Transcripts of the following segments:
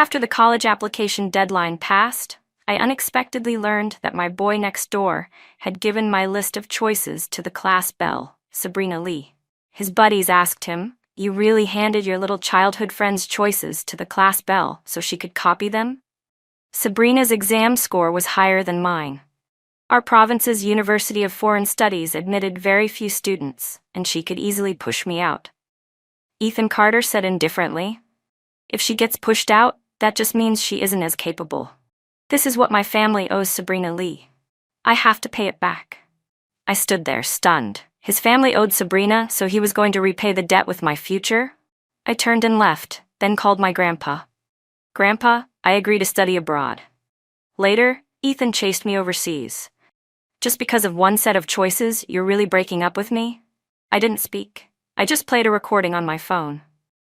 After the college application deadline passed, I unexpectedly learned that my boy next door had given my list of choices to the class belle, Sabrina Lee. His buddies asked him, "You really handed your little childhood friend's choices to the class belle so she could copy them?" Sabrina's exam score was higher than mine. Our province's University of Foreign Studies admitted very few students, and she could easily push me out. Ethan Carter said indifferently, "If she gets pushed out, that just means she isn't as capable. This is what my family owes Sabrina Lee. I have to pay it back." I stood there, stunned. His family owed Sabrina, so he was going to repay the debt with my future? I turned and left, then called my grandpa. "Grandpa, I agree to study abroad." Later, Ethan chased me overseas. "Just because of one set of choices, you're really breaking up with me?" I didn't speak. I just played a recording on my phone.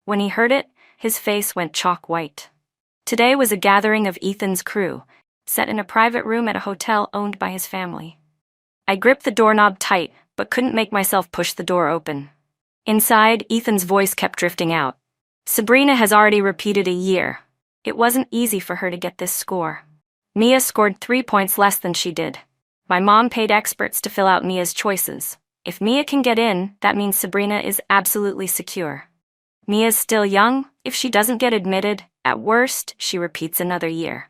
When he heard it, his face went chalk white. Today was a gathering of Ethan's crew, set in a private room at a hotel owned by his family. I gripped the doorknob tight, but couldn't make myself push the door open. Inside, Ethan's voice kept drifting out. "Sabrina has already repeated a year. It wasn't easy for her to get this score. Mia scored 3 points less than she did. My mom paid experts to fill out Mia's choices. If Mia can get in, that means Sabrina is absolutely secure. Mia's still young. If she doesn't get admitted, at worst, she repeats another year.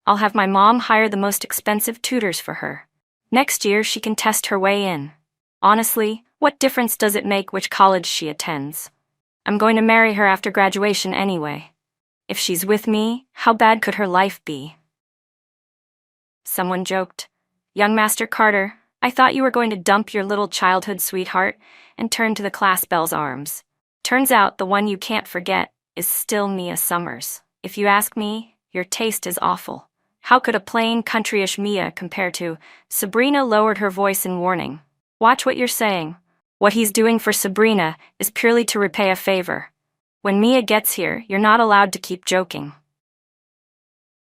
I'll have my mom hire the most expensive tutors for her. Next year, she can test her way in. Honestly, what difference does it make which college she attends? I'm going to marry her after graduation anyway. If she's with me, how bad could her life be?" Someone joked, "Young Master Carter, I thought you were going to dump your little childhood sweetheart and turn to the class belle's arms. Turns out the one you can't forget is still Mia Summers. If you ask me, your taste is awful. How could a plain, countryish Mia compare to—" Sabrina lowered her voice in warning. "Watch what you're saying. What he's doing for Sabrina is purely to repay a favor. When Mia gets here, you're not allowed to keep joking."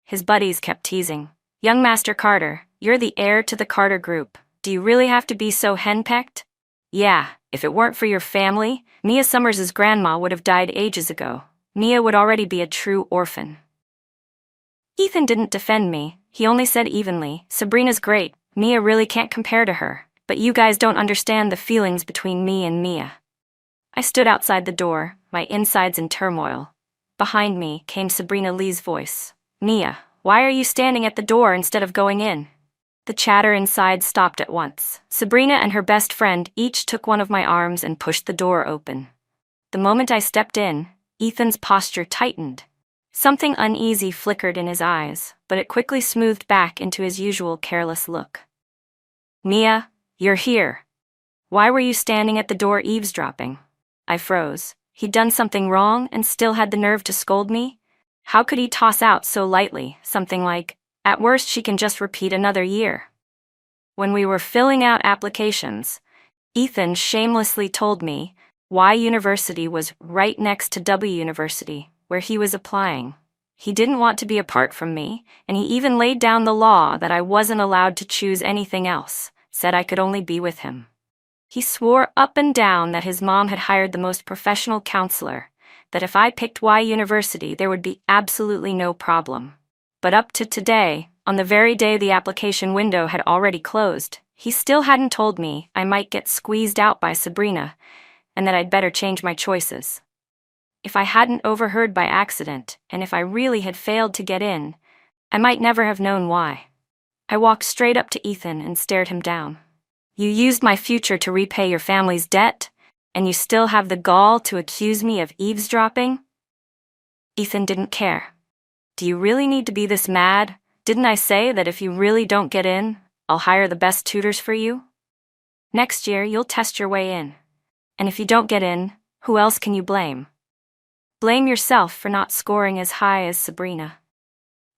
His buddies kept teasing. "Young Master Carter, you're the heir to the Carter Group. Do you really have to be so henpecked? Yeah, if it weren't for your family, Mia Summers' grandma would have died ages ago. Mia would already be a true orphan." Ethan didn't defend me. He only said evenly, "Sabrina's great. Mia really can't compare to her. But you guys don't understand the feelings between me and Mia." I stood outside the door, my insides in turmoil. Behind me came Sabrina Lee's voice. "Mia, why are you standing at the door instead of going in?" The chatter inside stopped at once. Sabrina and her best friend each took one of my arms and pushed the door open. The moment I stepped in, Ethan's posture tightened. Something uneasy flickered in his eyes, but it quickly smoothed back into his usual careless look. "Mia, you're here. Why were you standing at the door eavesdropping?" I froze. He'd done something wrong and still had the nerve to scold me? How could he toss out so lightly something like, "At worst she can just repeat another year"? When we were filling out applications, Ethan shamelessly told me Y University was right next to W University, where he was applying. He didn't want to be apart from me, and he even laid down the law that I wasn't allowed to choose anything else, said I could only be with him. He swore up and down that his mom had hired the most professional counselor, that if I picked Y University there would be absolutely no problem. But up to today, on the very day the application window had already closed, he still hadn't told me I might get squeezed out by Sabrina, and that I'd better change my choices. If I hadn't overheard by accident, and if I really had failed to get in, I might never have known why. I walked straight up to Ethan and stared him down. "You used my future to repay your family's debt, and you still have the gall to accuse me of eavesdropping?" Ethan didn't care. "Do you really need to be this mad? Didn't I say that if you really don't get in, I'll hire the best tutors for you? Next year, you'll test your way in. And if you don't get in, who else can you blame? Blame yourself for not scoring as high as Sabrina."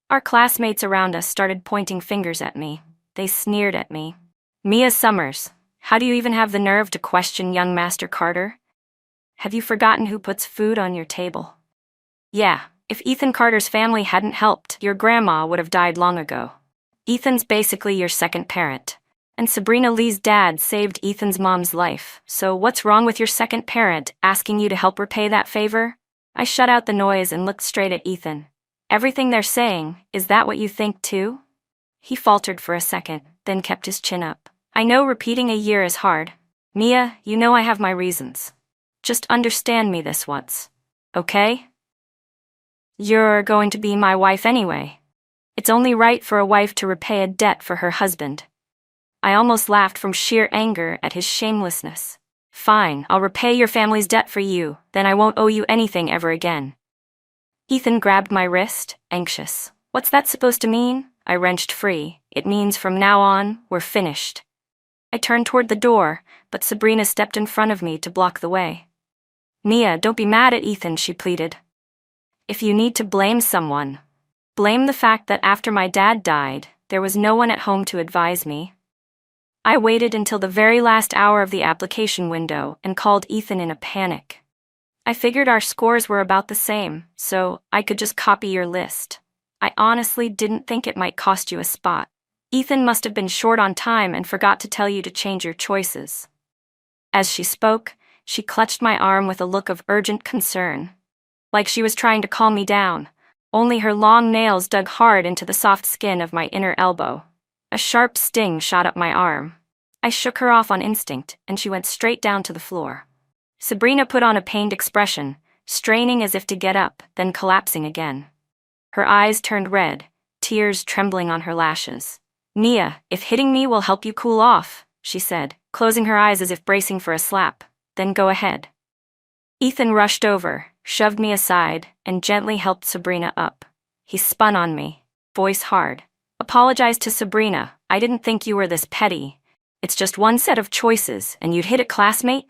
Our classmates around us started pointing fingers at me. They sneered at me. "Mia Summers, how do you even have the nerve to question young Master Carter? Have you forgotten who puts food on your table? Yeah, if Ethan Carter's family hadn't helped, your grandma would have died long ago. Ethan's basically your second parent. And Sabrina Lee's dad saved Ethan's mom's life, so what's wrong with your second parent asking you to help repay that favor?" I shut out the noise and looked straight at Ethan. Everything they're saying, is that what you think too? He faltered for a second, then kept his chin up. I know repeating a year is hard. Mia, you know I have my reasons. Just understand me this once. Okay? You're going to be my wife anyway. It's only right for a wife to repay a debt for her husband. I almost laughed from sheer anger at his shamelessness. Fine, I'll repay your family's debt for you, then I won't owe you anything ever again. Ethan grabbed my wrist, anxious. What's that supposed to mean? I wrenched free. It means from now on, we're finished. I turned toward the door, but Sabrina stepped in front of me to block the way. Mia, don't be mad at Ethan, she pleaded. If you need to blame someone, blame the fact that after my dad died, there was no one at home to advise me. I waited until the very last hour of the application window and called Ethan in a panic. I figured our scores were about the same, so I could just copy your list. I honestly didn't think it might cost you a spot. Ethan must have been short on time and forgot to tell you to change your choices. As she spoke, she clutched my arm with a look of urgent concern. Like she was trying to calm me down, only her long nails dug hard into the soft skin of my inner elbow. A sharp sting shot up my arm. I shook her off on instinct, and she went straight down to the floor. Sabrina put on a pained expression, straining as if to get up, then collapsing again. Her eyes turned red, tears trembling on her lashes. Mia, if hitting me will help you cool off, she said, closing her eyes as if bracing for a slap. Then go ahead. Ethan rushed over, shoved me aside, and gently helped Sabrina up. He spun on me, voice hard. Apologize to Sabrina, I didn't think you were this petty. It's just one set of choices, and you'd hit a classmate?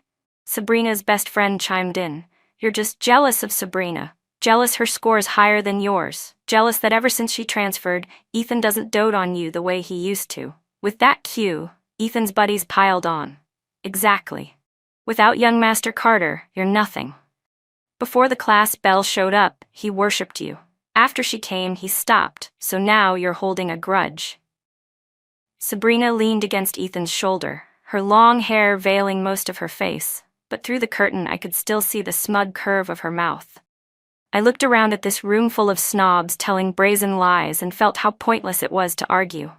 Sabrina's best friend chimed in. You're just jealous of Sabrina. Jealous her score's higher than yours. Jealous that ever since she transferred, Ethan doesn't dote on you the way he used to. With that cue, Ethan's buddies piled on. Exactly. Without young Master Carter, you're nothing. Before the class bell showed up, he worshipped you. After she came, he stopped, so now you're holding a grudge. Sabrina leaned against Ethan's shoulder, her long hair veiling most of her face, but through the curtain I could still see the smug curve of her mouth. I looked around at this room full of snobs telling brazen lies and felt how pointless it was to argue.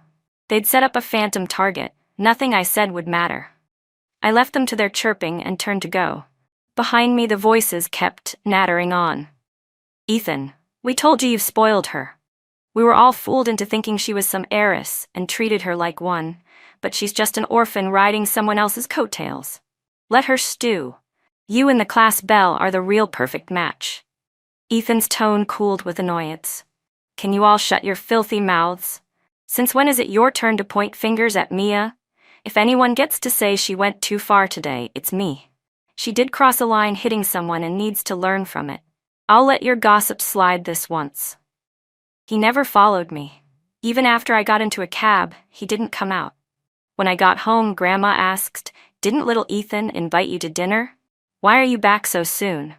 They'd set up a phantom target. Nothing I said would matter. I left them to their chirping and turned to go. Behind me the voices kept nattering on. Ethan, we told you you've spoiled her. We were all fooled into thinking she was some heiress and treated her like one, but she's just an orphan riding someone else's coattails. Let her stew. You and the class belle are the real perfect match. Ethan's tone cooled with annoyance. Can you all shut your filthy mouths? Since when is it your turn to point fingers at Mia? If anyone gets to say she went too far today, it's me. She did cross a line hitting someone and needs to learn from it. I'll let your gossip slide this once. He never followed me. Even after I got into a cab, he didn't come out. When I got home, Grandma asked, "Didn't little Ethan invite you to dinner? Why are you back so soon?"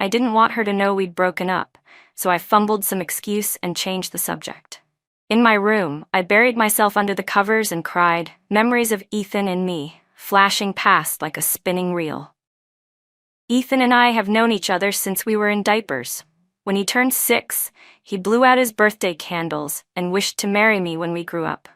I didn't want her to know we'd broken up, so I fumbled some excuse and changed the subject. In my room, I buried myself under the covers and cried, memories of Ethan and me, flashing past like a spinning reel. Ethan and I have known each other since we were in diapers. When he turned 6, he blew out his birthday candles and wished to marry me when we grew up.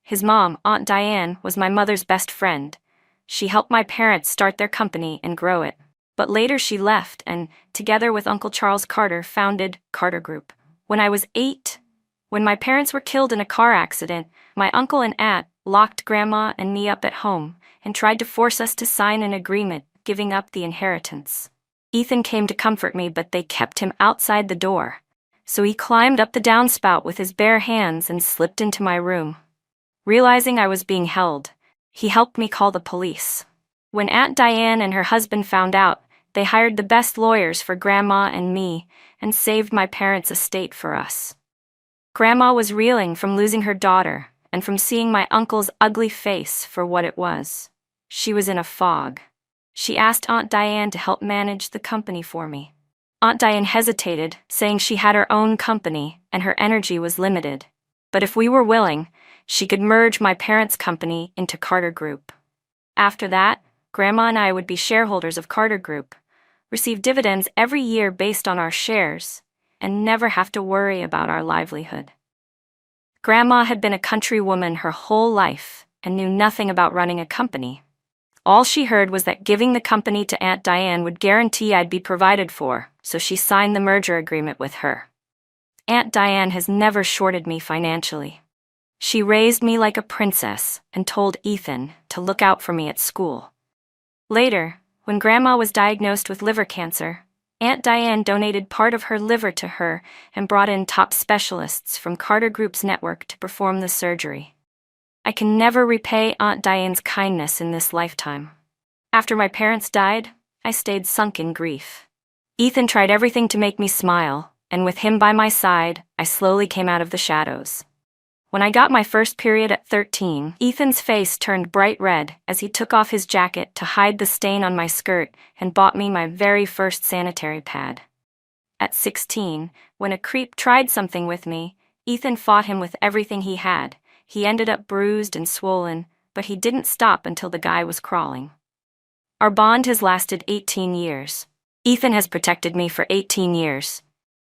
His mom, Aunt Diane, was my mother's best friend. She helped my parents start their company and grow it. But later she left and, together with Uncle Charles Carter, founded Carter Group. When I was 8, when my parents were killed in a car accident, my uncle and aunt locked Grandma and me up at home and tried to force us to sign an agreement giving up the inheritance. Ethan came to comfort me, but they kept him outside the door. So he climbed up the downspout with his bare hands and slipped into my room. Realizing I was being held, he helped me call the police. When Aunt Diane and her husband found out, they hired the best lawyers for Grandma and me and saved my parents' estate for us. Grandma was reeling from losing her daughter and from seeing my uncle's ugly face for what it was. She was in a fog. She asked Aunt Diane to help manage the company for me. Aunt Diane hesitated, saying she had her own company and her energy was limited. But if we were willing, she could merge my parents' company into Carter Group. After that, Grandma and I would be shareholders of Carter Group, receive dividends every year based on our shares, and never have to worry about our livelihood. Grandma had been a country woman her whole life and knew nothing about running a company. All she heard was that giving the company to Aunt Diane would guarantee I'd be provided for, so she signed the merger agreement with her. Aunt Diane has never shorted me financially. She raised me like a princess and told Ethan to look out for me at school. Later, when Grandma was diagnosed with liver cancer, Aunt Diane donated part of her liver to her and brought in top specialists from Carter Group's network to perform the surgery. I can never repay Aunt Diane's kindness in this lifetime. After my parents died, I stayed sunk in grief. Ethan tried everything to make me smile, and with him by my side, I slowly came out of the shadows. When I got my first period at 13, Ethan's face turned bright red as he took off his jacket to hide the stain on my skirt and bought me my very first sanitary pad. At 16, when a creep tried something with me, Ethan fought him with everything he had. He ended up bruised and swollen, but he didn't stop until the guy was crawling. Our bond has lasted 18 years. Ethan has protected me for 18 years.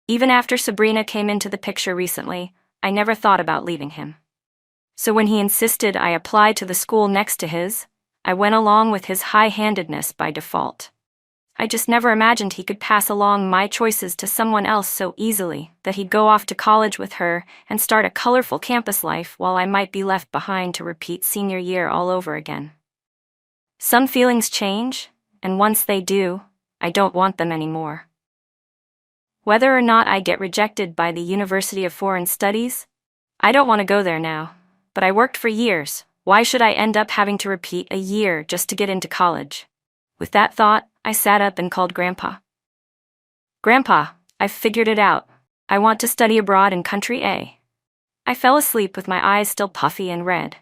Even after Sabrina came into the picture recently, I never thought about leaving him. So when he insisted I apply to the school next to his, I went along with his high-handedness by default. I just never imagined he could pass along my choices to someone else so easily, that he'd go off to college with her and start a colorful campus life while I might be left behind to repeat senior year all over again. Some feelings change, and once they do, I don't want them anymore. Whether or not I get rejected by the University of Foreign Studies, I don't want to go there now, but I worked for years. Why should I end up having to repeat a year just to get into college? With that thought, I sat up and called Grandpa. Grandpa, I've figured it out. I want to study abroad in country A. I fell asleep with my eyes still puffy and red.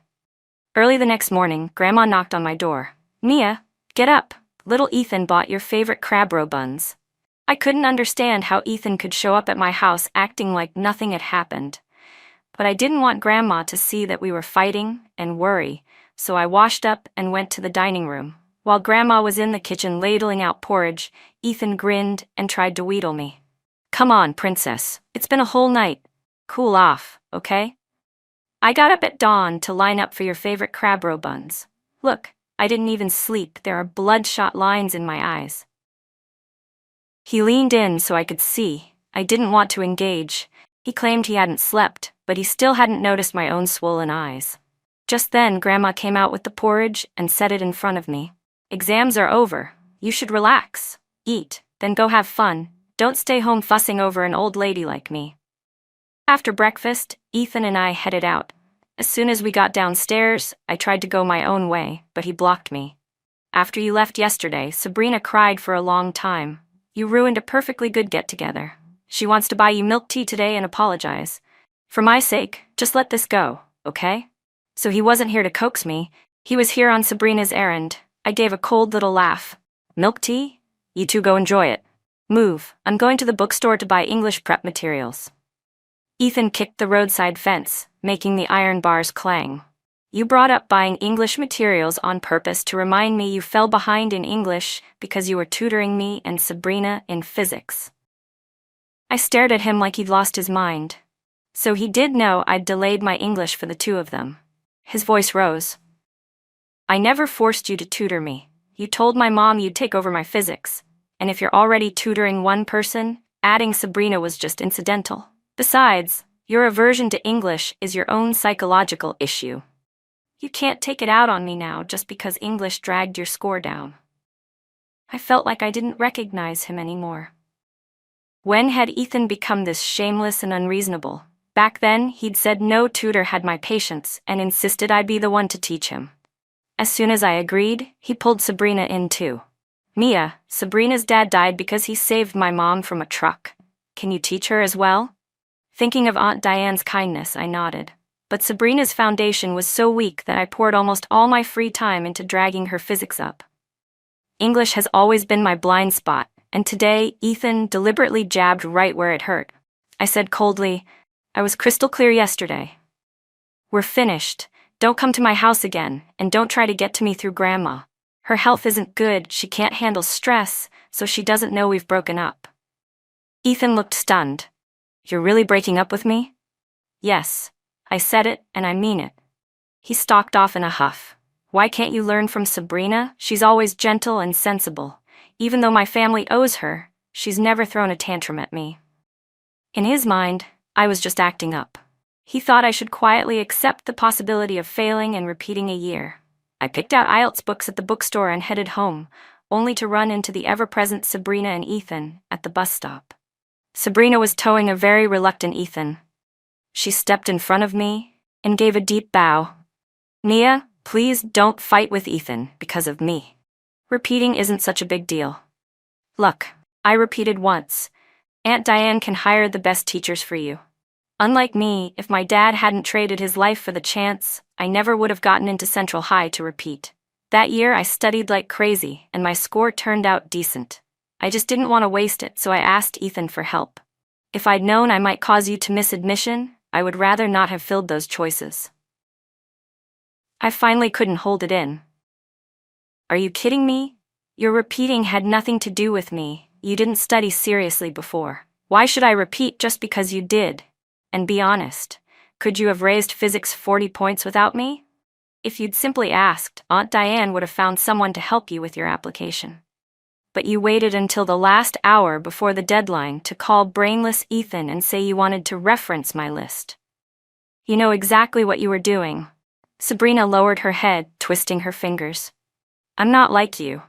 Early the next morning, Grandma knocked on my door. Mia, get up. Little Ethan bought your favorite crab roe buns. I couldn't understand how Ethan could show up at my house acting like nothing had happened. But I didn't want Grandma to see that we were fighting and worry, so I washed up and went to the dining room. While Grandma was in the kitchen ladling out porridge, Ethan grinned and tried to wheedle me. Come on, princess. It's been a whole night. Cool off, okay? I got up at dawn to line up for your favorite crab roe buns. Look, I didn't even sleep. There are bloodshot lines in my eyes. He leaned in so I could see. I didn't want to engage. He claimed he hadn't slept, but he still hadn't noticed my own swollen eyes. Just then, Grandma came out with the porridge and set it in front of me. Exams are over. You should relax, eat, then go have fun. Don't stay home fussing over an old lady like me. After breakfast, Ethan and I headed out. As soon as we got downstairs, I tried to go my own way, but he blocked me. After you left yesterday, Sabrina cried for a long time. You ruined a perfectly good get-together. She wants to buy you milk tea today and apologize. For my sake, just let this go, okay? So he wasn't here to coax me. He was here on Sabrina's errand. I gave a cold little laugh. Milk tea? You two go enjoy it. Move, I'm going to the bookstore to buy English prep materials. Ethan kicked the roadside fence, making the iron bars clang. You brought up buying English materials on purpose to remind me you fell behind in English because you were tutoring me and Sabrina in physics. I stared at him like he'd lost his mind. So he did know I'd delayed my English for the two of them. His voice rose. I never forced you to tutor me. You told my mom you'd take over my physics. And if you're already tutoring one person, adding Sabrina was just incidental. Besides, your aversion to English is your own psychological issue. You can't take it out on me now just because English dragged your score down. I felt like I didn't recognize him anymore. When had Ethan become this shameless and unreasonable? Back then, he'd said no tutor had my patience and insisted I'd be the one to teach him. As soon as I agreed, he pulled Sabrina in too. Mia, Sabrina's dad died because he saved my mom from a truck. Can you teach her as well? Thinking of Aunt Diane's kindness, I nodded. But Sabrina's foundation was so weak that I poured almost all my free time into dragging her physics up. English has always been my blind spot, and today Ethan deliberately jabbed right where it hurt. I said coldly, I was crystal clear yesterday. We're finished. Don't come to my house again, and don't try to get to me through Grandma. Her health isn't good, she can't handle stress, so she doesn't know we've broken up. Ethan looked stunned. You're really breaking up with me? Yes. I said it, and I mean it. He stalked off in a huff. Why can't you learn from Sabrina? She's always gentle and sensible. Even though my family owes her, she's never thrown a tantrum at me. In his mind, I was just acting up. He thought I should quietly accept the possibility of failing and repeating a year. I picked out IELTS books at the bookstore and headed home, only to run into the ever-present Sabrina and Ethan at the bus stop. Sabrina was towing a very reluctant Ethan. She stepped in front of me and gave a deep bow. Mia, please don't fight with Ethan because of me. Repeating isn't such a big deal. Look, I repeated once. Aunt Diane can hire the best teachers for you. Unlike me, if my dad hadn't traded his life for the chance, I never would have gotten into Central High to repeat. That year I studied like crazy, and my score turned out decent. I just didn't want to waste it, so I asked Ethan for help. If I'd known I might cause you to miss admission, I would rather not have filled those choices. I finally couldn't hold it in. Are you kidding me? Your repeating had nothing to do with me. You didn't study seriously before. Why should I repeat just because you did? And be honest, could you have raised physics 40 points without me? If you'd simply asked, Aunt Diane would have found someone to help you with your application. But you waited until the last hour before the deadline to call brainless Ethan and say you wanted to reference my list. You know exactly what you were doing. Sabrina lowered her head, twisting her fingers. I'm not like you.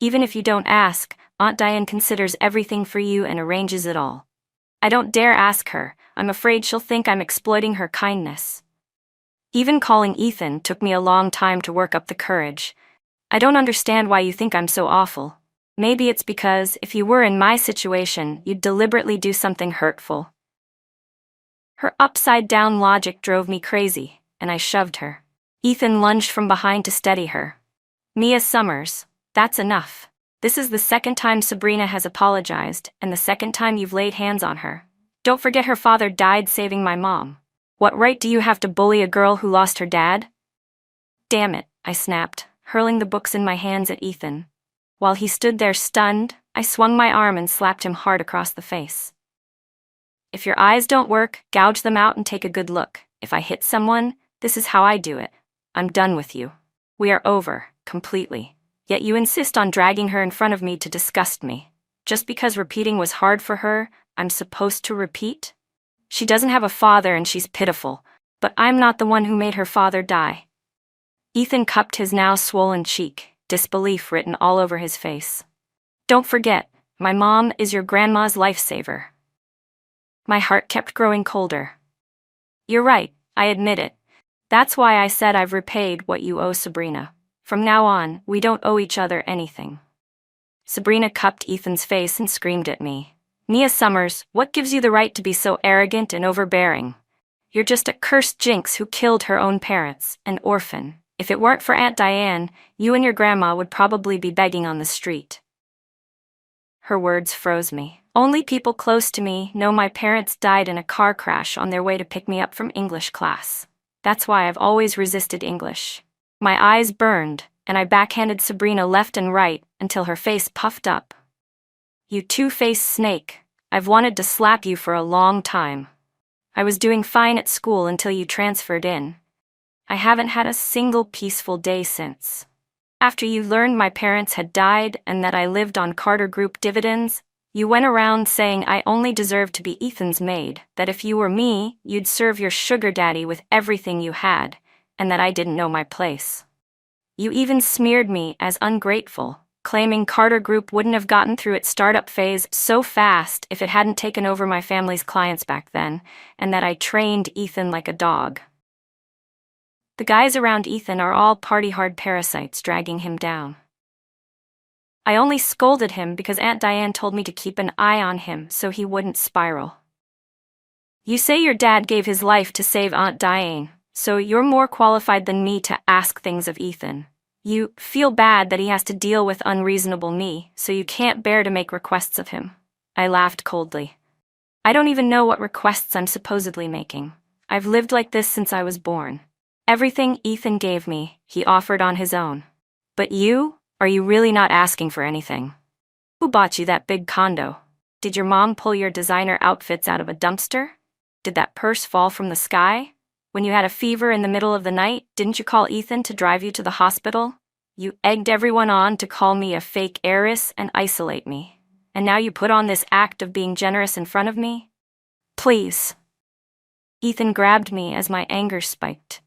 Even if you don't ask, Aunt Diane considers everything for you and arranges it all. I don't dare ask her. I'm afraid she'll think I'm exploiting her kindness. Even calling Ethan took me a long time to work up the courage. I don't understand why you think I'm so awful. Maybe it's because if you were in my situation, you'd deliberately do something hurtful. Her upside-down logic drove me crazy, and I shoved her. Ethan lunged from behind to steady her. Mia Summers, that's enough. This is the second time Sabrina has apologized, and the second time you've laid hands on her. Don't forget her father died saving my mom. What right do you have to bully a girl who lost her dad? Damn it, I snapped, hurling the books in my hands at Ethan. While he stood there stunned, I swung my arm and slapped him hard across the face. If your eyes don't work, gouge them out and take a good look. If I hit someone, this is how I do it. I'm done with you. We are over, completely. Yet you insist on dragging her in front of me to disgust me. Just because repeating was hard for her, I'm supposed to repeat? She doesn't have a father and she's pitiful, but I'm not the one who made her father die. Ethan cupped his now swollen cheek, disbelief written all over his face. Don't forget, my mom is your grandma's lifesaver. My heart kept growing colder. You're right, I admit it. That's why I said I've repaid what you owe Sabrina. From now on, we don't owe each other anything. Sabrina cupped Ethan's face and screamed at me. Mia Summers, what gives you the right to be so arrogant and overbearing? You're just a cursed jinx who killed her own parents, an orphan. If it weren't for Aunt Diane, you and your grandma would probably be begging on the street. Her words froze me. Only people close to me know my parents died in a car crash on their way to pick me up from English class. That's why I've always resisted English. My eyes burned, and I backhanded Sabrina left and right until her face puffed up. You two-faced snake, I've wanted to slap you for a long time. I was doing fine at school until you transferred in. I haven't had a single peaceful day since. After you learned my parents had died and that I lived on Carter Group dividends, you went around saying I only deserved to be Ethan's maid, that if you were me, you'd serve your sugar daddy with everything you had, and that I didn't know my place. You even smeared me as ungrateful, claiming Carter Group wouldn't have gotten through its startup phase so fast if it hadn't taken over my family's clients back then, and that I trained Ethan like a dog. The guys around Ethan are all party-hard parasites dragging him down. I only scolded him because Aunt Diane told me to keep an eye on him so he wouldn't spiral. You say your dad gave his life to save Aunt Diane, so you're more qualified than me to ask things of Ethan. You feel bad that he has to deal with unreasonable me, so you can't bear to make requests of him. I laughed coldly. I don't even know what requests I'm supposedly making. I've lived like this since I was born. Everything Ethan gave me, he offered on his own. But you? Are you really not asking for anything? Who bought you that big condo? Did your mom pull your designer outfits out of a dumpster? Did that purse fall from the sky? When you had a fever in the middle of the night, didn't you call Ethan to drive you to the hospital? You egged everyone on to call me a fake heiress and isolate me. And now you put on this act of being generous in front of me? Please. Ethan grabbed me as my anger spiked.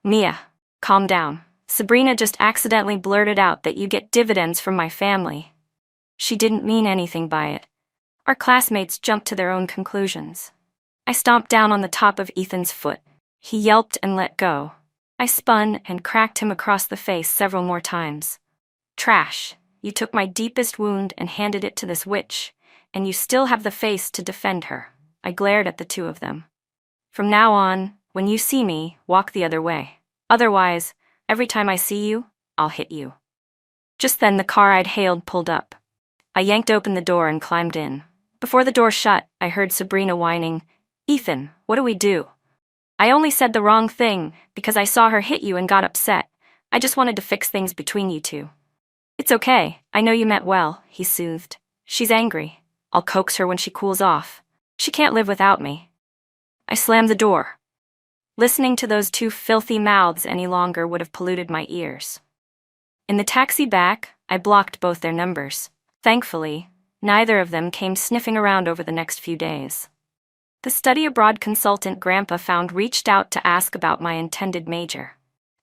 Mia, calm down. Sabrina just accidentally blurted out that you get dividends from my family. She didn't mean anything by it. Our classmates jumped to their own conclusions. I stomped down on the top of Ethan's foot. He yelped and let go. I spun and cracked him across the face several more times. Trash, you took my deepest wound and handed it to this witch, and you still have the face to defend her. I glared at the two of them. From now on, when you see me, walk the other way. Otherwise, every time I see you, I'll hit you. Just then the car I'd hailed pulled up. I yanked open the door and climbed in. Before the door shut, I heard Sabrina whining, Ethan, what do we do? I only said the wrong thing because I saw her hit you and got upset. I just wanted to fix things between you two. It's okay, I know you meant well, he soothed. She's angry. I'll coax her when she cools off. She can't live without me. I slammed the door. Listening to those two filthy mouths any longer would have polluted my ears. In the taxi back, I blocked both their numbers. Thankfully, neither of them came sniffing around over the next few days. The study abroad consultant Grandpa found reached out to ask about my intended major.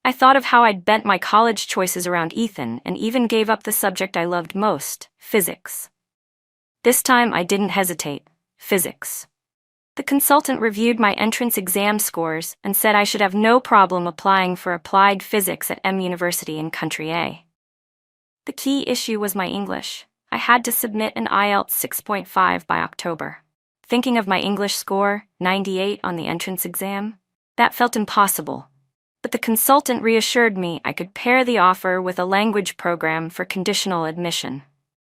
I thought of how I'd bent my college choices around Ethan and even gave up the subject I loved most, physics. This time I didn't hesitate. Physics. The consultant reviewed my entrance exam scores and said I should have no problem applying for applied physics at M University in Country A. The key issue was my English. I had to submit an IELTS 6.5 by October. Thinking of my English score, 98 on the entrance exam, that felt impossible. But the consultant reassured me I could pair the offer with a language program for conditional admission.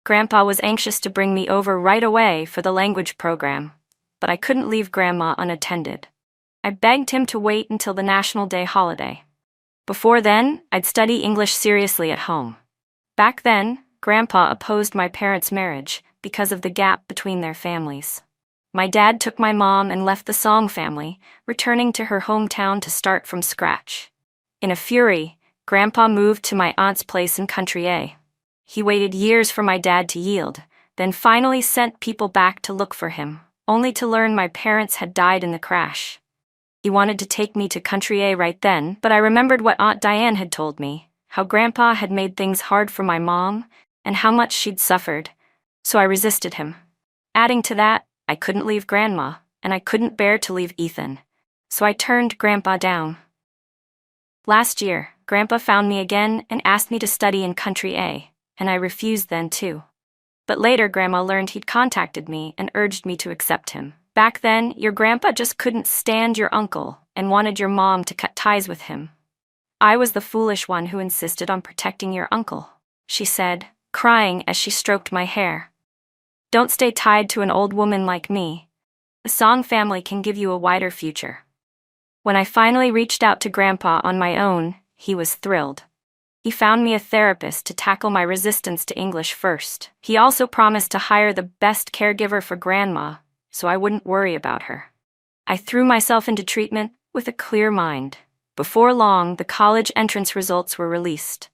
Grandpa was anxious to bring me over right away for the language program, but I couldn't leave Grandma unattended. I begged him to wait until the National Day holiday. Before then, I'd study English seriously at home. Back then, Grandpa opposed my parents' marriage because of the gap between their families. My dad took my mom and left the Song family, returning to her hometown to start from scratch. In a fury, Grandpa moved to my aunt's place in Country A. He waited years for my dad to yield, then finally sent people back to look for him, only to learn my parents had died in the crash. He wanted to take me to Country A right then, but I remembered what Aunt Diane had told me, how Grandpa had made things hard for my mom, and how much she'd suffered, so I resisted him. Adding to that, I couldn't leave Grandma, and I couldn't bear to leave Ethan, so I turned Grandpa down. Last year, Grandpa found me again and asked me to study in Country A, and I refused then too. But later Grandma learned he'd contacted me and urged me to accept him. Back then, your grandpa just couldn't stand your uncle and wanted your mom to cut ties with him. I was the foolish one who insisted on protecting your uncle, she said, crying as she stroked my hair. Don't stay tied to an old woman like me. The Song family can give you a wider future. When I finally reached out to Grandpa on my own, he was thrilled. He found me a therapist to tackle my resistance to English first. He also promised to hire the best caregiver for Grandma, so I wouldn't worry about her. I threw myself into treatment with a clear mind. Before long, the college entrance results were released.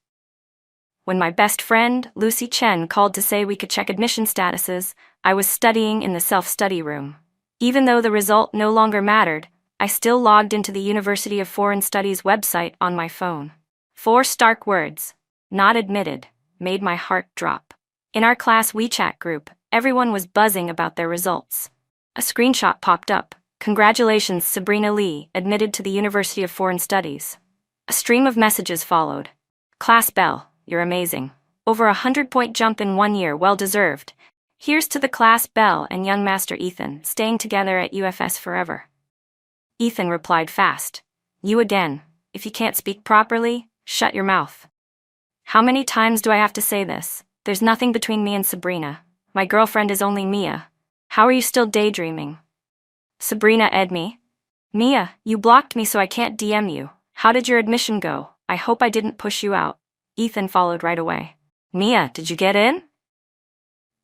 When my best friend, Lucy Chen, called to say we could check admission statuses, I was studying in the self-study room. Even though the result no longer mattered, I still logged into the University of Foreign Studies website on my phone. 4 stark words, "not admitted," made my heart drop. In our class WeChat group, everyone was buzzing about their results. A screenshot popped up. Congratulations, Sabrina Lee, admitted to the University of Foreign Studies. A stream of messages followed. Class Bell, you're amazing. Over 100-point jump in 1 year, well deserved. Here's to the Class Bell and young Master Ethan, staying together at UFS forever. Ethan replied fast. You again. If you can't speak properly, shut your mouth. How many times do I have to say this? There's nothing between me and Sabrina. My girlfriend is only Mia. How are you still daydreaming? Sabrina ed me. Mia, you blocked me so I can't DM you. How did your admission go? I hope I didn't push you out. Ethan followed right away. Mia, did you get in?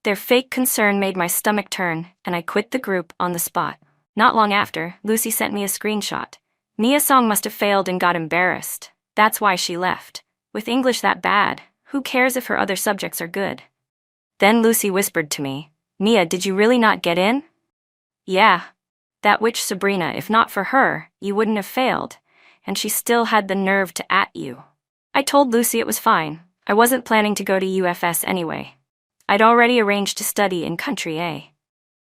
Their fake concern made my stomach turn, and I quit the group on the spot. Not long after, Lucy sent me a screenshot. Mia's song must have failed and got embarrassed. That's why she left. With English that bad, who cares if her other subjects are good? Then Lucy whispered to me, Mia, did you really not get in? Yeah. That witch Sabrina, if not for her, you wouldn't have failed. And she still had the nerve to at you. I told Lucy it was fine. I wasn't planning to go to UFS anyway. I'd already arranged to study in Country A.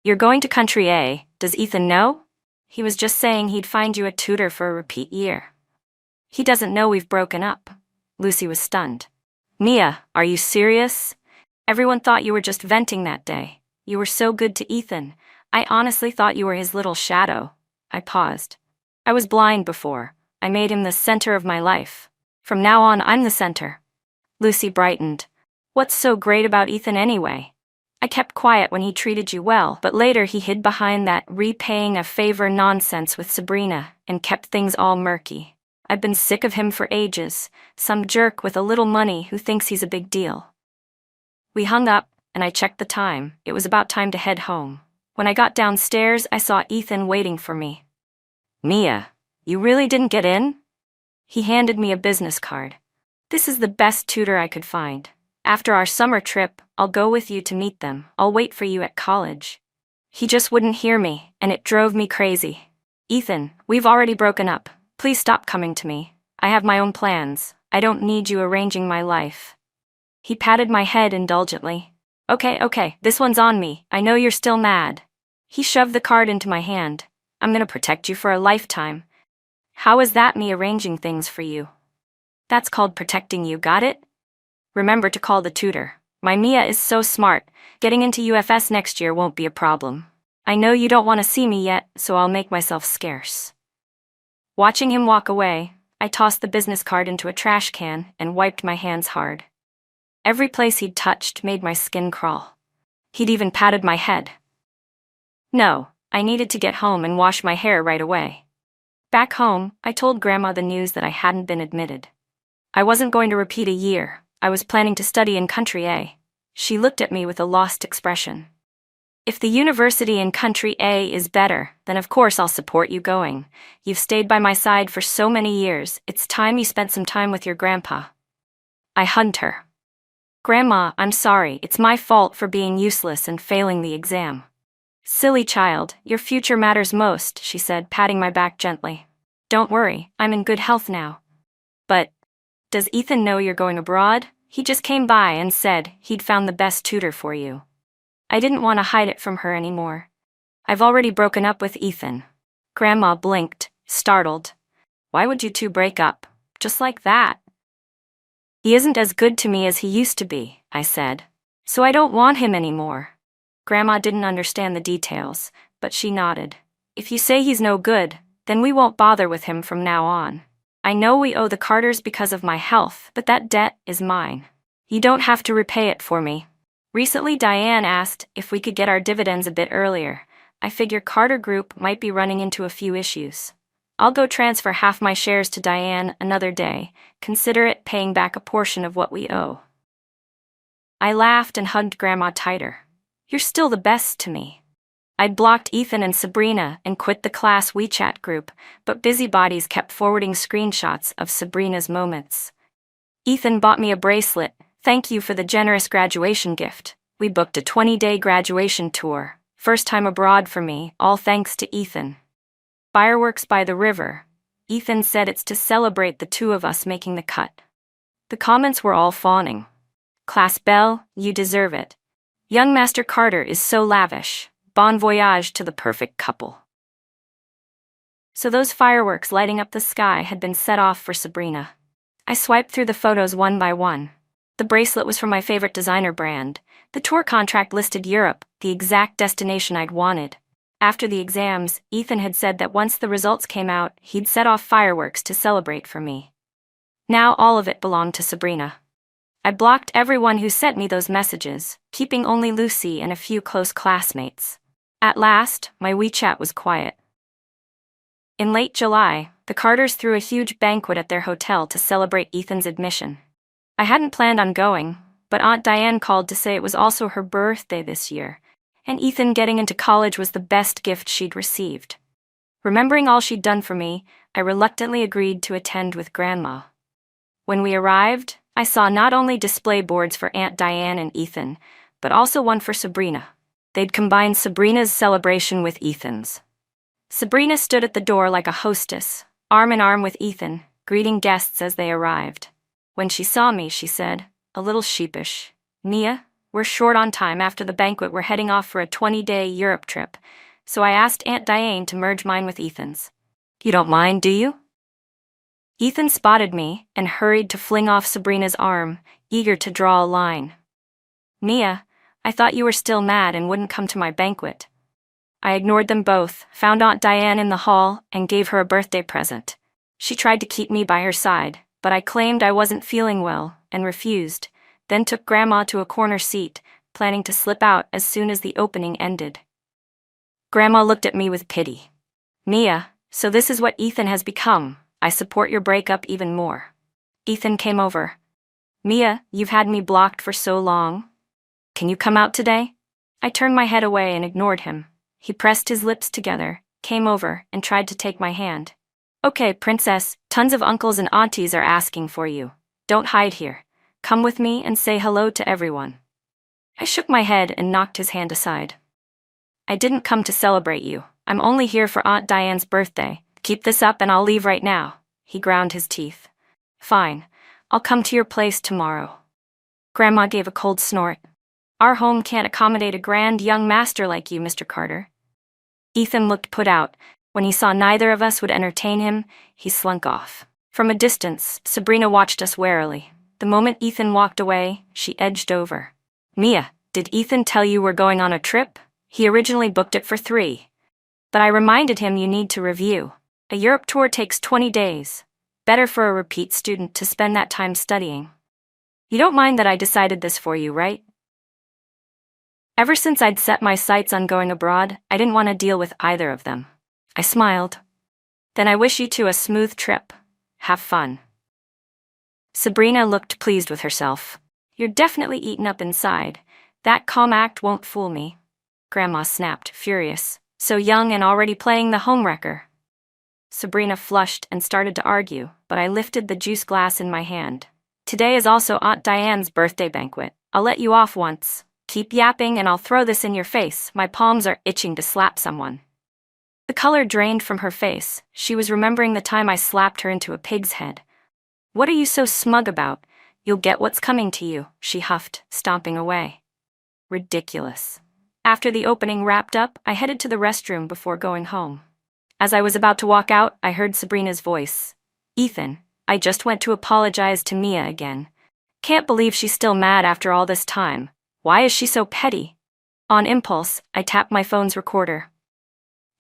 You're going to Country A, does Ethan know? He was just saying he'd find you a tutor for a repeat year. He doesn't know we've broken up. Lucy was stunned. Mia, are you serious? Everyone thought you were just venting that day. You were so good to Ethan. I honestly thought you were his little shadow. I paused. I was blind before. I made him the center of my life. From now on, I'm the center. Lucy brightened. What's so great about Ethan anyway? I kept quiet when he treated you well, but later he hid behind that repaying a favor nonsense with Sabrina and kept things all murky. I've been sick of him for ages, some jerk with a little money who thinks he's a big deal. We hung up, and I checked the time. It was about time to head home. When I got downstairs, I saw Ethan waiting for me. Mia, you really didn't get in? He handed me a business card. This is the best tutor I could find. After our summer trip, I'll go with you to meet them. I'll wait for you at college. He just wouldn't hear me, and it drove me crazy. Ethan, we've already broken up. Please stop coming to me. I have my own plans. I don't need you arranging my life. He patted my head indulgently. Okay, this one's on me. I know you're still mad. He shoved the card into my hand. I'm gonna protect you for a lifetime. How is that me arranging things for you? That's called protecting you, got it? Remember to call the tutor. My Mia is so smart. Getting into UFS next year won't be a problem. I know you don't want to see me yet, so I'll make myself scarce. Watching him walk away, I tossed the business card into a trash can and wiped my hands hard. Every place he'd touched made my skin crawl. He'd even patted my head. No, I needed to get home and wash my hair right away. Back home, I told Grandma the news that I hadn't been admitted. I wasn't going to repeat a year. I was planning to study in Country A. She looked at me with a lost expression. If the university in Country A is better, then of course I'll support you going. You've stayed by my side for so many years, it's time you spent some time with your grandpa. I hugged her. Grandma, I'm sorry, it's my fault for being useless and failing the exam. Silly child, your future matters most, she said, patting my back gently. Don't worry, I'm in good health now. But, does Ethan know you're going abroad? He just came by and said he'd found the best tutor for you. I didn't want to hide it from her anymore. I've already broken up with Ethan. Grandma blinked, startled. Why would you two break up? Just like that? He isn't as good to me as he used to be, I said. So I don't want him anymore. Grandma didn't understand the details, but she nodded. If you say he's no good, then we won't bother with him from now on. I know we owe the Carters because of my health, but that debt is mine. You don't have to repay it for me. Recently, Diane asked if we could get our dividends a bit earlier. I figure Carter Group might be running into a few issues. I'll go transfer half my shares to Diane another day. Consider it paying back a portion of what we owe. I laughed and hugged Grandma tighter. You're still the best to me. I'd blocked Ethan and Sabrina and quit the class WeChat group, but busybodies kept forwarding screenshots of Sabrina's moments. Ethan bought me a bracelet. Thank you for the generous graduation gift. We booked a 20-day graduation tour. First time abroad for me, all thanks to Ethan. Fireworks by the river. Ethan said it's to celebrate the two of us making the cut. The comments were all fawning. Class Belle, you deserve it. Young Master Carter is so lavish. Bon voyage to the perfect couple. So those fireworks lighting up the sky had been set off for Sabrina. I swiped through the photos one by one. The bracelet was from my favorite designer brand. The tour contract listed Europe, the exact destination I'd wanted. After the exams, Ethan had said that once the results came out, he'd set off fireworks to celebrate for me. Now all of it belonged to Sabrina. I blocked everyone who sent me those messages, keeping only Lucy and a few close classmates. At last, my WeChat was quiet. In late July, the Carters threw a huge banquet at their hotel to celebrate Ethan's admission. I hadn't planned on going. but Aunt Diane called to say it was also her birthday this year, and Ethan getting into college was the best gift she'd received. Remembering all she'd done for me, I reluctantly agreed to attend with Grandma. When we arrived, I saw not only display boards for Aunt Diane and Ethan, but also one for Sabrina. They'd combined Sabrina's celebration with Ethan's. Sabrina stood at the door like a hostess, arm in arm with Ethan, greeting guests as they arrived. When she saw me, she said, a little sheepish, "Mia, we're short on time. After the banquet we're heading off for a 20-day Europe trip, so I asked Aunt Diane to merge mine with Ethan's. You don't mind, do you?" Ethan spotted me and hurried to fling off Sabrina's arm, eager to draw a line. "Mia, I thought you were still mad and wouldn't come to my banquet." I ignored them both, found Aunt Diane in the hall, and gave her a birthday present. She tried to keep me by her side, but I claimed I wasn't feeling well and refused, then took Grandma to a corner seat, planning to slip out as soon as the opening ended. Grandma looked at me with pity. "Mia, so this is what Ethan has become. I support your breakup even more." Ethan came over. "Mia, you've had me blocked for so long. Can you come out today?" I turned my head away and ignored him. He pressed his lips together, came over, and tried to take my hand. "Okay, princess, tons of uncles and aunties are asking for you. Don't hide here. Come with me and say hello to everyone." I shook my head and knocked his hand aside. "I didn't come to celebrate you. I'm only here for Aunt Diane's birthday. Keep this up and I'll leave right now." He ground his teeth. "Fine. I'll come to your place tomorrow." Grandma gave a cold snort. "Our home can't accommodate a grand young master like you, Mr. Carter." Ethan looked put out. When he saw neither of us would entertain him, he slunk off. From a distance, Sabrina watched us warily. The moment Ethan walked away, she edged over. "Mia, did Ethan tell you we're going on a trip? He originally booked it for 3. But I reminded him you need to review. A Europe tour takes 20 days. Better for a repeat student to spend that time studying. You don't mind that I decided this for you, right?" Ever since I'd set my sights on going abroad, I didn't want to deal with either of them. I smiled. "Then I wish you two a smooth trip. Have fun." Sabrina looked pleased with herself. "You're definitely eaten up inside. That calm act won't fool me." Grandma snapped, furious. "So young and already playing the homewrecker." Sabrina flushed and started to argue, but I lifted the juice glass in my hand. "Today is also Aunt Diane's birthday banquet. I'll let you off once. Keep yapping and I'll throw this in your face. My palms are itching to slap someone." The color drained from her face. She was remembering the time I slapped her into a pig's head. "What are you so smug about? You'll get what's coming to you," she huffed, stomping away. Ridiculous. After the opening wrapped up, I headed to the restroom before going home. As I was about to walk out, I heard Sabrina's voice. "Ethan, I just went to apologize to Mia again. Can't believe she's still mad after all this time. Why is she so petty?" On impulse, I tapped my phone's recorder.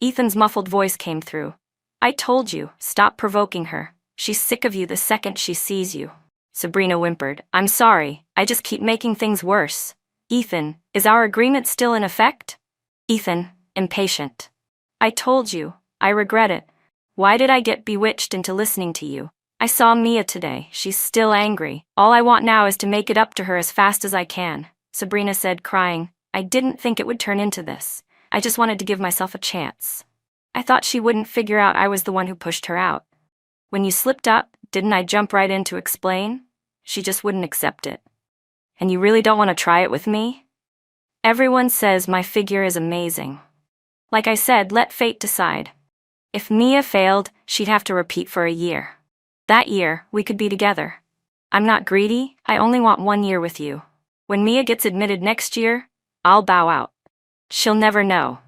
Ethan's muffled voice came through. "I told you, stop provoking her. She's sick of you the second she sees you." Sabrina whimpered. "I'm sorry, I just keep making things worse." "Ethan, is our agreement still in effect?" Ethan, impatient. "I told you, I regret it. Why did I get bewitched into listening to you? I saw Mia today. She's still angry. All I want now is to make it up to her as fast as I can." Sabrina said, crying. "I didn't think it would turn into this. I just wanted to give myself a chance. I thought she wouldn't figure out I was the one who pushed her out. When you slipped up, didn't I jump right in to explain? She just wouldn't accept it. And you really don't want to try it with me? Everyone says my figure is amazing. Like I said, let fate decide. If Mia failed, she'd have to repeat for a year. That year, we could be together. I'm not greedy, I only want 1 year with you. When Mia gets admitted next year, I'll bow out. She'll never know.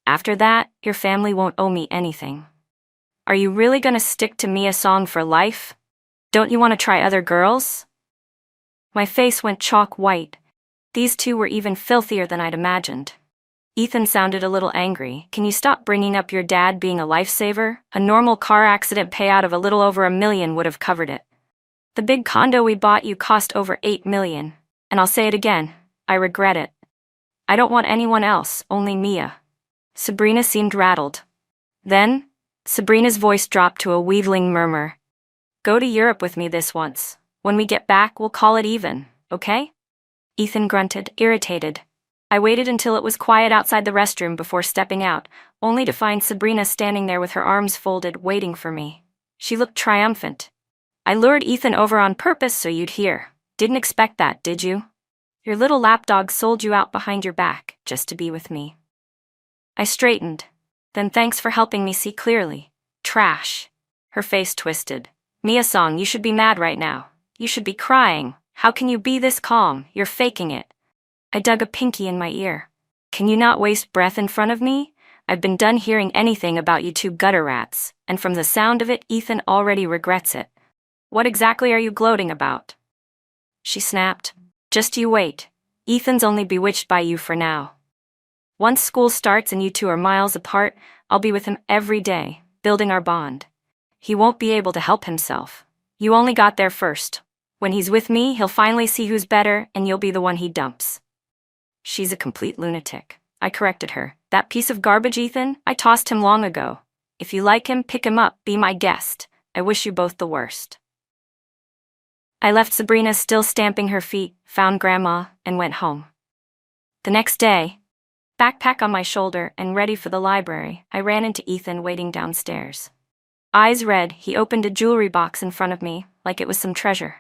After that, your family won't owe me anything. Are you really gonna stick to Mia Song for life? Don't you want to try other girls?" My face went chalk white. These two were even filthier than I'd imagined. Ethan sounded a little angry. "Can you stop bringing up your dad being a lifesaver? A normal car accident payout of a little over $1 million would have covered it. The big condo we bought you cost over $8 million. And I'll say it again, I regret it. I don't want anyone else, only Mia." Sabrina seemed rattled. Then, Sabrina's voice dropped to a wheedling murmur. "Go to Europe with me this once. When we get back, we'll call it even, okay?" Ethan grunted, irritated. I waited until it was quiet outside the restroom before stepping out, only to find Sabrina standing there with her arms folded, waiting for me. She looked triumphant. I lured Ethan over on purpose so you'd hear. Didn't expect that, did you? Your little lapdog sold you out behind your back, just to be with me. I straightened. Then thanks for helping me see clearly. Trash. Her face twisted. Mia-song, you should be mad right now. You should be crying. How can you be this calm? You're faking it. I dug a pinky in my ear. Can you not waste breath in front of me? I've been done hearing anything about you two gutter rats, and from the sound of it, Ethan already regrets it. What exactly are you gloating about? She snapped. Just you wait. Ethan's only bewitched by you for now. Once school starts and you two are miles apart, I'll be with him every day, building our bond. He won't be able to help himself. You only got there first. When he's with me, he'll finally see who's better, and you'll be the one he dumps. She's a complete lunatic. I corrected her. That piece of garbage, Ethan, I tossed him long ago. If you like him, pick him up, be my guest. I wish you both the worst. I left Sabrina still stamping her feet, found Grandma, and went home. The next day, backpack on my shoulder and ready for the library, I ran into Ethan waiting downstairs. Eyes red, he opened a jewelry box in front of me, like it was some treasure.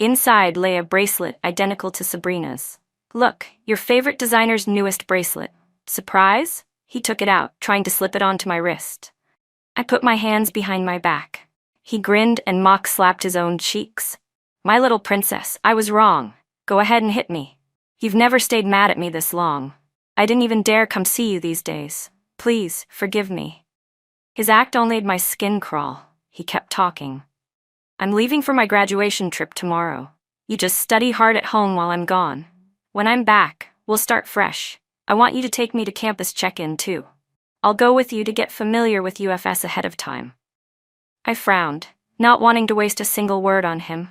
Inside lay a bracelet identical to Sabrina's. Look, your favorite designer's newest bracelet. Surprise? He took it out, trying to slip it onto my wrist. I put my hands behind my back. He grinned and mock-slapped his own cheeks. My little princess, I was wrong. Go ahead and hit me. You've never stayed mad at me this long. I didn't even dare come see you these days. Please, forgive me. His act only made my skin crawl. He kept talking. I'm leaving for my graduation trip tomorrow. You just study hard at home while I'm gone. When I'm back, we'll start fresh. I want you to take me to campus check-in too. I'll go with you to get familiar with UFS ahead of time. I frowned, not wanting to waste a single word on him.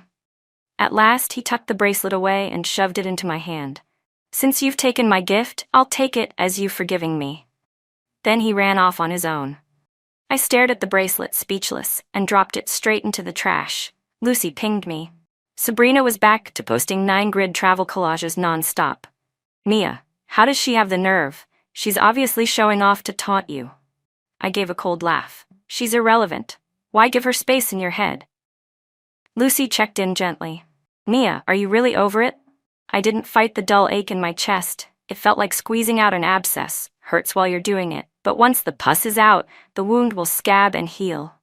At last, he tucked the bracelet away and shoved it into my hand. Since you've taken my gift, I'll take it as you forgiving me. Then he ran off on his own. I stared at the bracelet, speechless, and dropped it straight into the trash. Lucy pinged me. Sabrina was back to posting 9-grid travel collages non-stop. Mia, how does she have the nerve? She's obviously showing off to taunt you. I gave a cold laugh. She's irrelevant. Why give her space in your head? Lucy checked in gently. Mia, are you really over it? I didn't fight the dull ache in my chest. It felt like squeezing out an abscess. Hurts while you're doing it, but once the pus is out, the wound will scab and heal.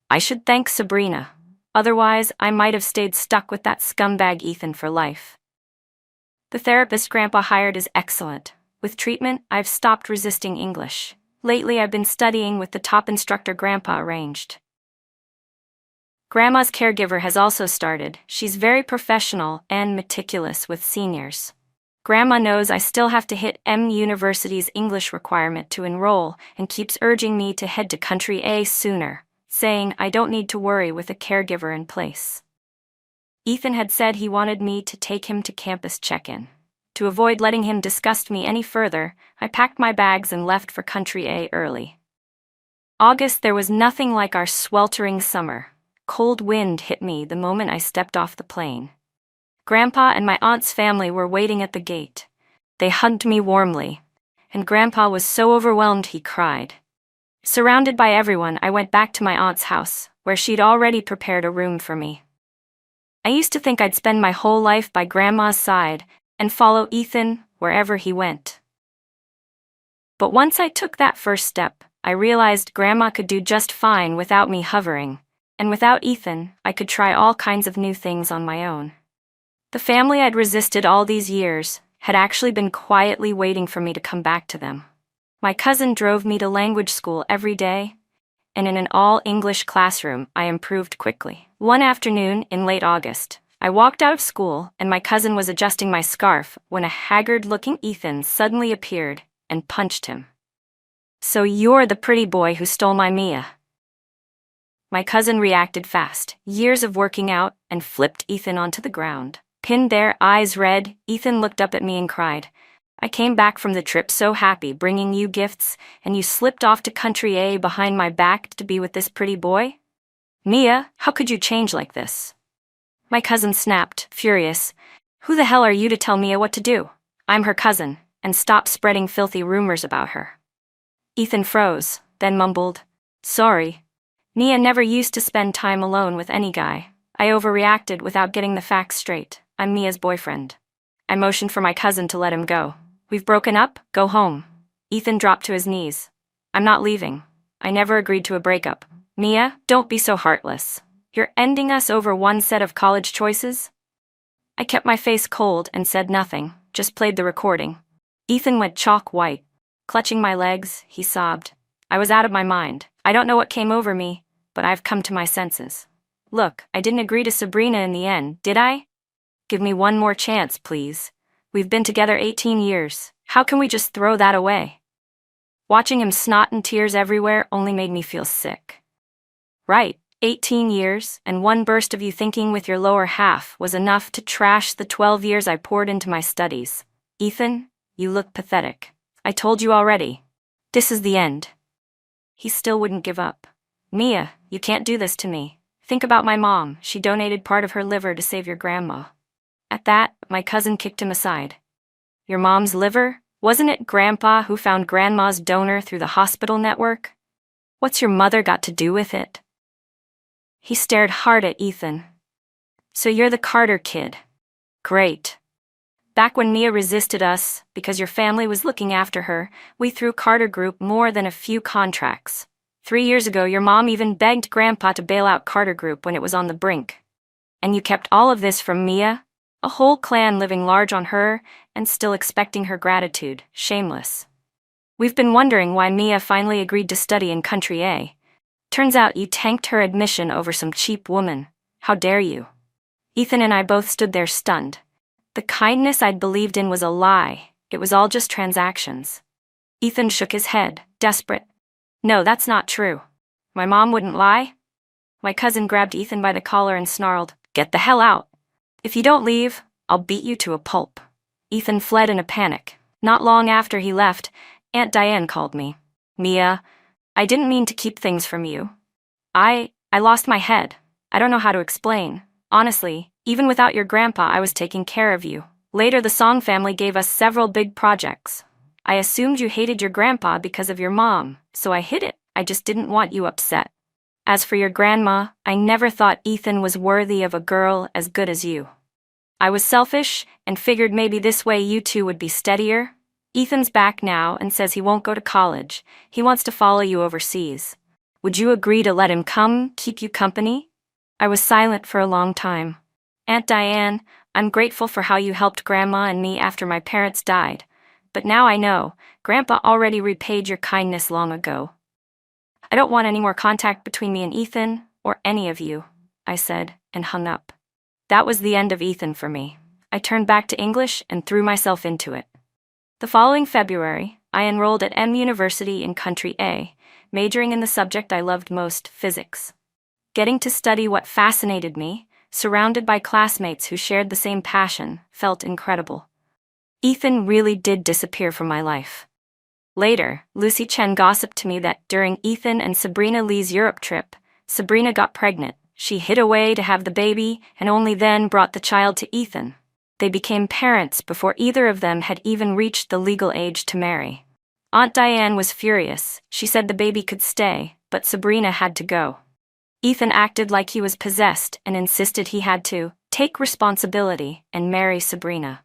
I should thank Sabrina. Otherwise, I might have stayed stuck with that scumbag Ethan for life. The therapist Grandpa hired is excellent. With treatment, I've stopped resisting English. Lately, I've been studying with the top instructor Grandpa arranged. Grandma's caregiver has also started. She's very professional and meticulous with seniors. Grandma knows I still have to hit M University's English requirement to enroll and keeps urging me to head to Country A sooner, saying I don't need to worry with a caregiver in place. Ethan had said he wanted me to take him to campus check-in. To avoid letting him disgust me any further, I packed my bags and left for Country A early. August, there was nothing like our sweltering summer. Cold wind hit me the moment I stepped off the plane. Grandpa and my aunt's family were waiting at the gate. They hugged me warmly, and Grandpa was so overwhelmed he cried. Surrounded by everyone, I went back to my aunt's house, where she'd already prepared a room for me. I used to think I'd spend my whole life by Grandma's side and follow Ethan wherever he went. But once I took that first step, I realized Grandma could do just fine without me hovering, and without Ethan, I could try all kinds of new things on my own. The family I'd resisted all these years had actually been quietly waiting for me to come back to them. My cousin drove me to language school every day, and in an all-English classroom, I improved quickly. One afternoon in late August, I walked out of school and my cousin was adjusting my scarf when a haggard-looking Ethan suddenly appeared and punched him. So you're the pretty boy who stole my Mia. My cousin reacted fast, years of working out, and flipped Ethan onto the ground. Pinned there, eyes red, Ethan looked up at me and cried, I came back from the trip so happy bringing you gifts, and you slipped off to Country A behind my back to be with this pretty boy? Mia, how could you change like this? My cousin snapped, furious. Who the hell are you to tell Mia what to do? I'm her cousin, and stop spreading filthy rumors about her. Ethan froze, then mumbled, Sorry. Mia never used to spend time alone with any guy. I overreacted without getting the facts straight. I'm Mia's boyfriend. I motioned for my cousin to let him go. We've broken up, go home. Ethan dropped to his knees. I'm not leaving. I never agreed to a breakup. Mia, don't be so heartless. You're ending us over one set of college choices? I kept my face cold and said nothing, just played the recording. Ethan went chalk white. Clutching my legs, he sobbed. I was out of my mind. I don't know what came over me, but I've come to my senses. Look, I didn't agree to Sabrina in the end, did I? Give me one more chance, please. We've been together 18 years. How can we just throw that away? Watching him snot and tears everywhere only made me feel sick. Right, 18 years, and one burst of you thinking with your lower half was enough to trash the 12 years I poured into my studies. Ethan, you look pathetic. I told you already. This is the end. He still wouldn't give up. Mia, you can't do this to me. Think about my mom. She donated part of her liver to save your grandma. At that, my cousin kicked him aside. Your mom's liver? Wasn't it Grandpa who found Grandma's donor through the hospital network? What's your mother got to do with it? He stared hard at Ethan. So you're the Carter kid. Great. Back when Mia resisted us, because your family was looking after her, we threw Carter Group more than a few contracts. 3 years ago, your mom even begged Grandpa to bail out Carter Group when it was on the brink. And you kept all of this from Mia? A whole clan living large on her, and still expecting her gratitude. Shameless. We've been wondering why Mia finally agreed to study in Country A. Turns out you tanked her admission over some cheap woman. How dare you? Ethan and I both stood there stunned. The kindness I'd believed in was a lie. It was all just transactions. Ethan shook his head, desperate. No, that's not true. My mom wouldn't lie. My cousin grabbed Ethan by the collar and snarled, Get the hell out. If you don't leave, I'll beat you to a pulp. Ethan fled in a panic. Not long after he left, Aunt Diane called me. Mia, I didn't mean to keep things from you. I lost my head. I don't know how to explain. Honestly, even without your grandpa, I was taking care of you. Later, the Song family gave us several big projects. I assumed you hated your grandpa because of your mom, so I hid it. I just didn't want you upset. As for your grandma, I never thought Ethan was worthy of a girl as good as you. I was selfish and figured maybe this way you two would be steadier. Ethan's back now and says he won't go to college. He wants to follow you overseas. Would you agree to let him come, keep you company? I was silent for a long time. Aunt Diane, I'm grateful for how you helped Grandma and me after my parents died. But now I know, Grandpa already repaid your kindness long ago. I don't want any more contact between me and Ethan, or any of you, I said, and hung up. That was the end of Ethan for me. I turned back to English and threw myself into it. The following February, I enrolled at M University in Country A, majoring in the subject I loved most, physics. Getting to study what fascinated me, surrounded by classmates who shared the same passion, felt incredible. Ethan really did disappear from my life. Later, Lucy Chen gossiped to me that during Ethan and Sabrina Lee's Europe trip, Sabrina got pregnant. She hid away to have the baby and only then brought the child to Ethan. They became parents before either of them had even reached the legal age to marry. Aunt Diane was furious. She said the baby could stay, but Sabrina had to go. Ethan acted like he was possessed and insisted he had to take responsibility and marry Sabrina.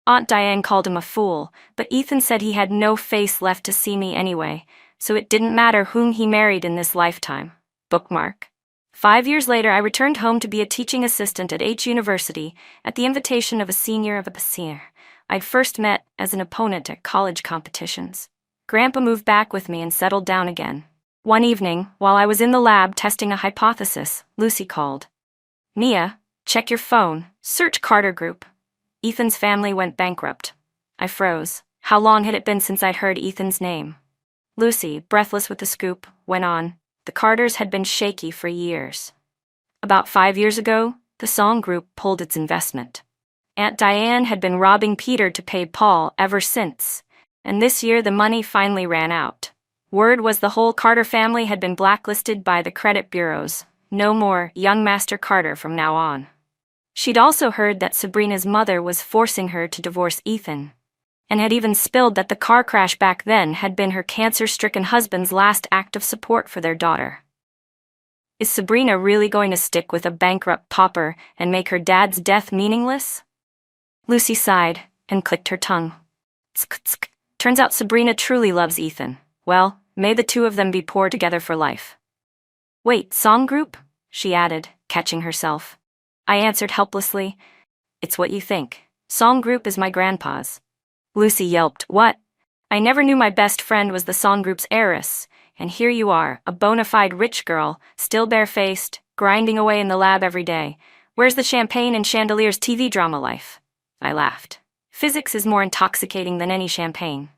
Aunt Diane called him a fool, but Ethan said he had no face left to see me anyway, so it didn't matter whom he married in this lifetime. Bookmark. 5 years later, I returned home to be a teaching assistant at H University at the invitation of a senior of a senior I'd first met as an opponent at college competitions. Grandpa moved back with me and settled down again. One evening, while I was in the lab testing a hypothesis, Lucy called. Mia, check your phone, search Carter Group. Ethan's family went bankrupt. I froze. How long had it been since I'd heard Ethan's name? Lucy, breathless with the scoop, went on. The Carters had been shaky for years. About 5 years ago, the Song Group pulled its investment. Aunt Diane had been robbing Peter to pay Paul ever since, and this year the money finally ran out. Word was the whole Carter family had been blacklisted by the credit bureaus. No more young Master Carter from now on. She'd also heard that Sabrina's mother was forcing her to divorce Ethan, and had even spilled that the car crash back then had been her cancer-stricken husband's last act of support for their daughter. Is Sabrina really going to stick with a bankrupt pauper and make her dad's death meaningless? Lucy sighed and clicked her tongue. Tsk, tsk. Turns out Sabrina truly loves Ethan. Well, may the two of them be poor together for life. Wait, song group? She added, catching herself. I answered helplessly. It's what you think. Song group is my grandpa's. Lucy yelped. What? I never knew my best friend was the song group's heiress, and here you are, a bona fide rich girl, still barefaced, grinding away in the lab every day. Where's the champagne and chandeliers TV drama life? I laughed. Physics is more intoxicating than any champagne.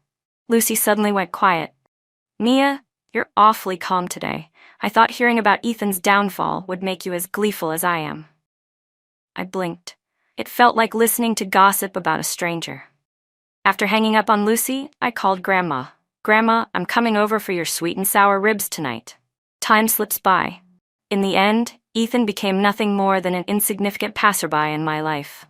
Lucy suddenly went quiet. Mia, you're awfully calm today. I thought hearing about Ethan's downfall would make you as gleeful as I am. I blinked. It felt like listening to gossip about a stranger. After hanging up on Lucy, I called Grandma. Grandma, I'm coming over for your sweet and sour ribs tonight. Time slips by. In the end, Ethan became nothing more than an insignificant passerby in my life.